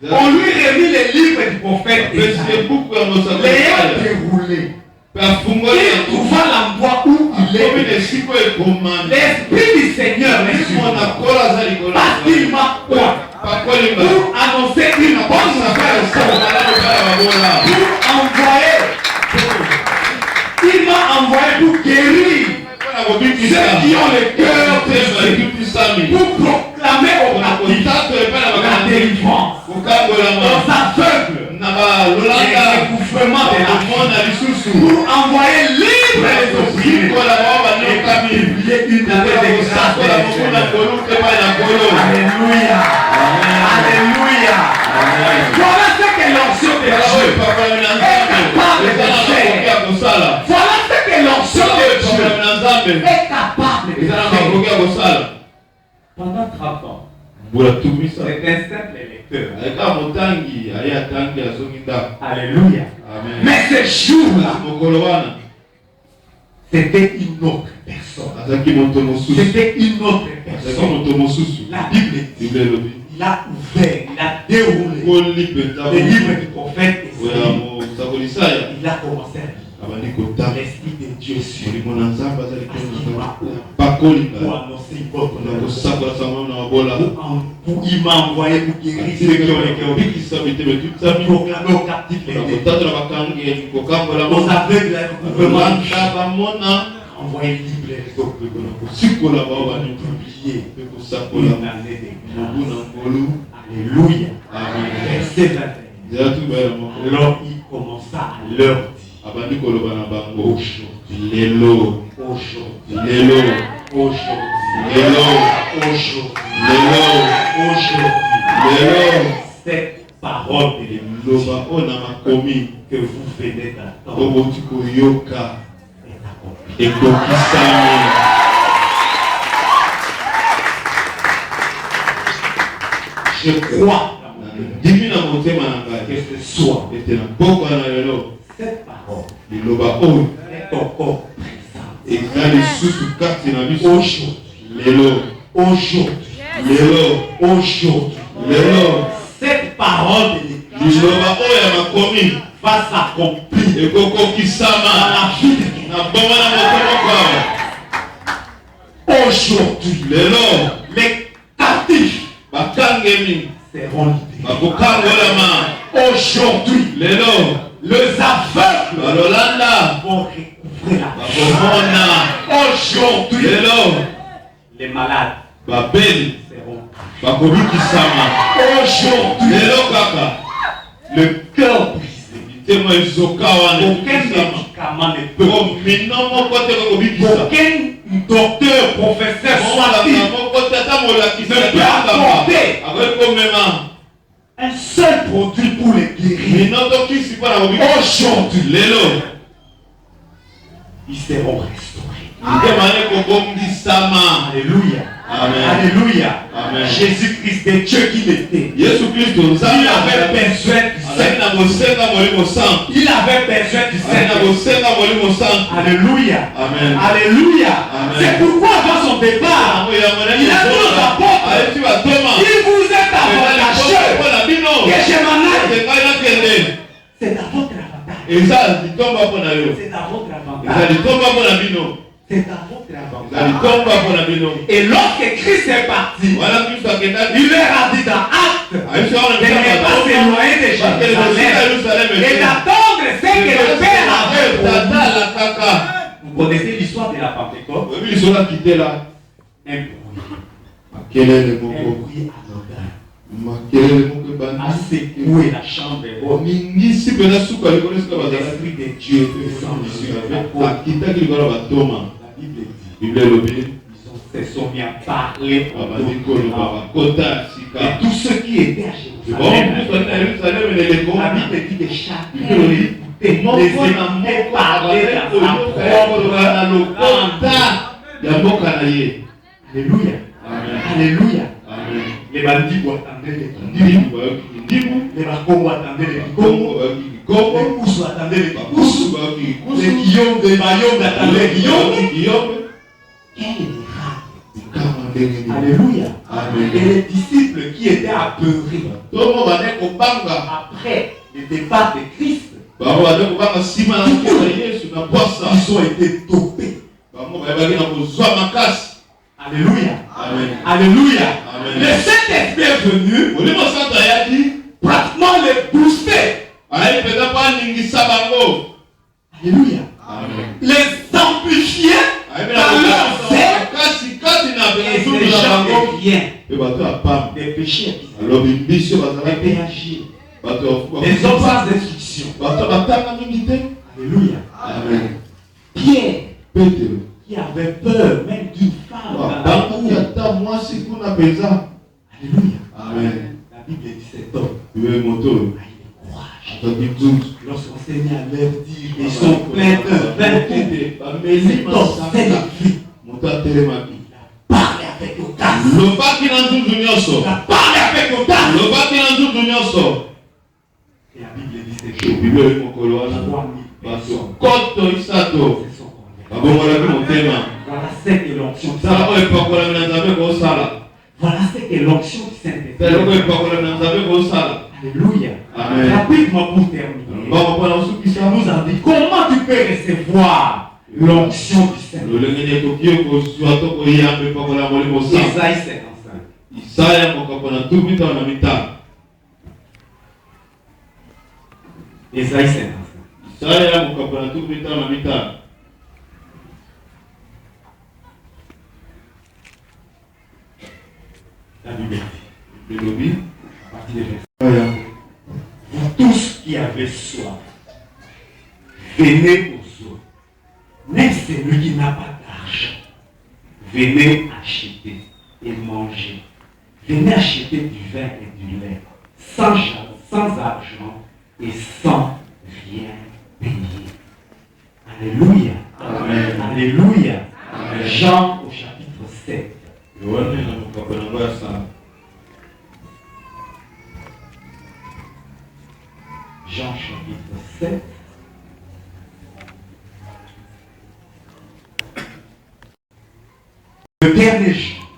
On lui remit les livres du prophète Esaïe. L'ayant déroulé. Il trouva l'endroit où il est. L'Esprit du Seigneur est sur moi. Parce qu'il m'a quoi? Pour annoncer une bonne nouvelle. Il m'a envoyé pour guérir ceux qui ont le cœur brisé, pour proclamer aux captifs la délivrance, aux aveugles le recouvrement de la vie, pour envoyer libre les opprimés et publier une année de grâce. Alléluia. Alléluia. Voilà ce que l'onction de Dieu est capable de faire. Voilà ce que l'onction de Dieu est capable de faire. Pendant 30 ans, c'est un simple lecteur. Alléluia. Mais ce jour-là, c'était une autre personne. C'était une autre personne. La Bible dit, il a ouvert, il a déroulé les livres du prophète Esaïe. Il a commencé à lire. L'Esprit de Dieu sur lui. Pour annoncer pour il m'a envoyé pour guérir ceux qui ont les cœurs, pour proclamer aux captifs les délits, aux aveugles le recouvrement, envoyer libre les publier une année de grâce. Alléluia. Verset 21. Alors il commença à leur dire, cette parole de l'évangile que vous venez d'attendre est accomplie. Je crois que ce soit cette parole est encore présente aujourd'hui. Cette parole de l'église va s'accomplir dans la vie de quelqu'un. Aujourd'hui, les captifs seront libérés. Aujourd'hui, les aveugles vont recouvrer la vie. Aujourd'hui, les malades seront. Aujourd'hui, le cœur brisé, aucun médicament ne peut. Aucun docteur, professeur, soit-il, ne peut apporter un seul produit pour les guérir. Aujourd'hui, ils seront restaurés. Alléluia. Amen. Alléluia. Amen. Jésus-Christ est Dieu qu'il était. Il avait besoin du sang. Il avait besoin du sang. Alléluia. Amen. Alléluia. Amen. C'est pourquoi dans son départ, il a dit aux apôtres, il vous est avantageux que je m'en aille. C'est à votre avantage. C'est à votre avantage. C'est à votre avantage. Et lorsque Christ est parti, il leur a dit dans Actes de ne pas s'éloigner de Jérusalem et d'attendre ce que le Père avait promis. Vous connaissez l'histoire de la Pentecôte? Un bruit anodin a secoué la chambre haute. L'Esprit de Dieu la Bible dit, ils se sont mis à parler et tous ceux qui étaient à Jérusalem, la Bible dit que chacun écoutait, les écoutait parler dans sa propre langue. Alléluia. Alléluia. Les bandits attendaient les bandits, les Bakongo attendaient les Bakongo, les Koussou attendaient les Koussou, les Guillaume, les Mayom attendaient les Guillaume. Quel miracle! Alléluia. Amen. Et les disciples qui étaient apeurés après le départ de Christ, ils ont été dopés. Alléluia. Amen. Alléluia. Amen. Le Saint-Esprit est venu pratiquement les booster. Alléluia. Amen. Les amplifier dans leur zèle et ces gens de rien. Des péchés, des péagiers, des hommes sans instruction. Alléluia. Amen. Pierre, qui avait peur même d'une femme dans la cour. Alléluia. Amen. La Bible dit cet homme a eu le courage. Lorsqu'on s'est mis à leur dire, ils sont pleins de vin, mais cet homme s'est levé. Il a parlé avec audace. Il a parlé avec audace. Et la Bible dit c'est que 3000 personnes se sont converties. Voilà ce que l'onction du Saint-Esprit. Voilà ce que l'onction du Saint-Esprit. Alléluia. Amen. Rapidement pour terminer. Nous avons dit comment tu peux recevoir l'onction du Saint-Esprit. Isaïe 55. Isaïe 55. La Bible dit, à partir de verset. Vous tous qui avez soif, venez aux eaux. Même celui qui n'a pas d'argent, venez acheter et manger. Venez acheter du vin et du lait, sans argent et sans rien payer. Alléluia. Amen. Alléluia. Amen. Jean au chapitre 7. Jean chapitre 7. Le dernier jour,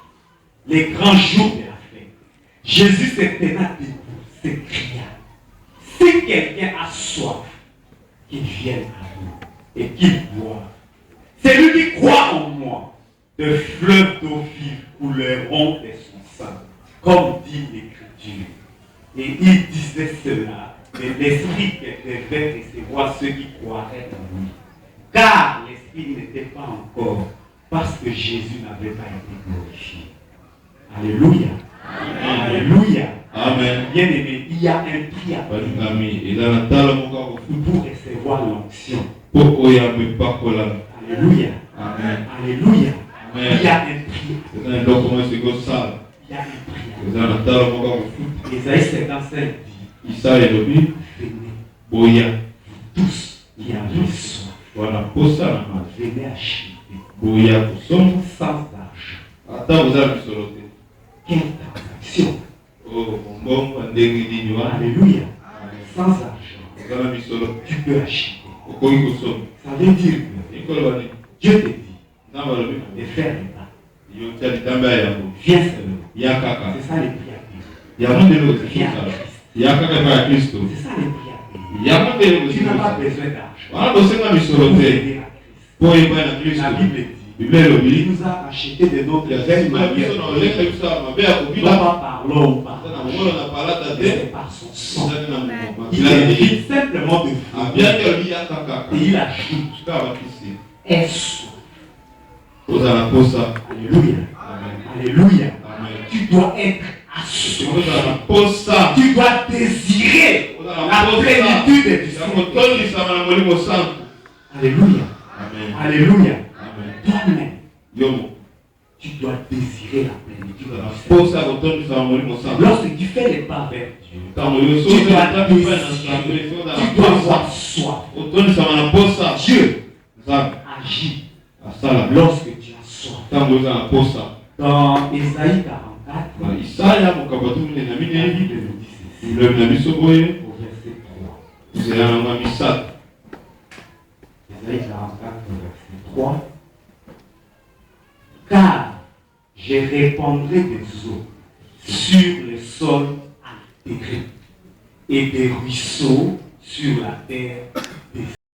les grands jours de la fête, Jésus se tenant debout, s'écria, si quelqu'un a soif, qu'il vienne à nous et qu'il boive. Celui qui croit en moi, de fleuves d'eau vive couleront de son sang, comme dit l'Écriture. Et il disait cela de l'Esprit qui devait recevoir ceux qui croiraient en lui. Car l'Esprit n'était pas encore, parce que Jésus n'avait pas été glorifié. Alléluia. Amen. Alléluia. Amen. Bien aimé, il y a un prix à payer pour recevoir l'onction. Alléluia. Amen. Alléluia. Amen. Il y a un prix. Il y a un prix. Isaïe 55 dit, venez, tous qui avez soif, venez acheter sans argent. Quelle transaction? Alléluia. Sans argent, tu peux acheter. Ça veut dire que Dieu te dit de faire le pas. Viens seulement. C'est ça le prix à payer. C'est ça le prix à payer. Tu n'as pas besoin d'argent pour aider à Christ. La Bible dit, il nous a acheté de notre veine manière. Non pas par l'or ou par l'argent, mais par son sang. Il évite simplement de vivre. Et il ajoute, est-ce. Alléluia. Alléluia. Tu dois être assuré. Tu dois désirer la plénitude du Saint-Esprit. Alléluia. Alléluia. Toi-même, tu dois désirer la plénitude du Saint-Esprit. Lorsque tu fais les pas vers Dieu, tu dois désirer, tu dois avoir soif. Dieu agit lorsque tu as soif. Dans Isaïe 44, la Bible nous dit ceci, au verset 3. Isaïe 44, verset 3. Car je je répandrai des eaux sur les sols intégrés et des ruisseaux sur la terre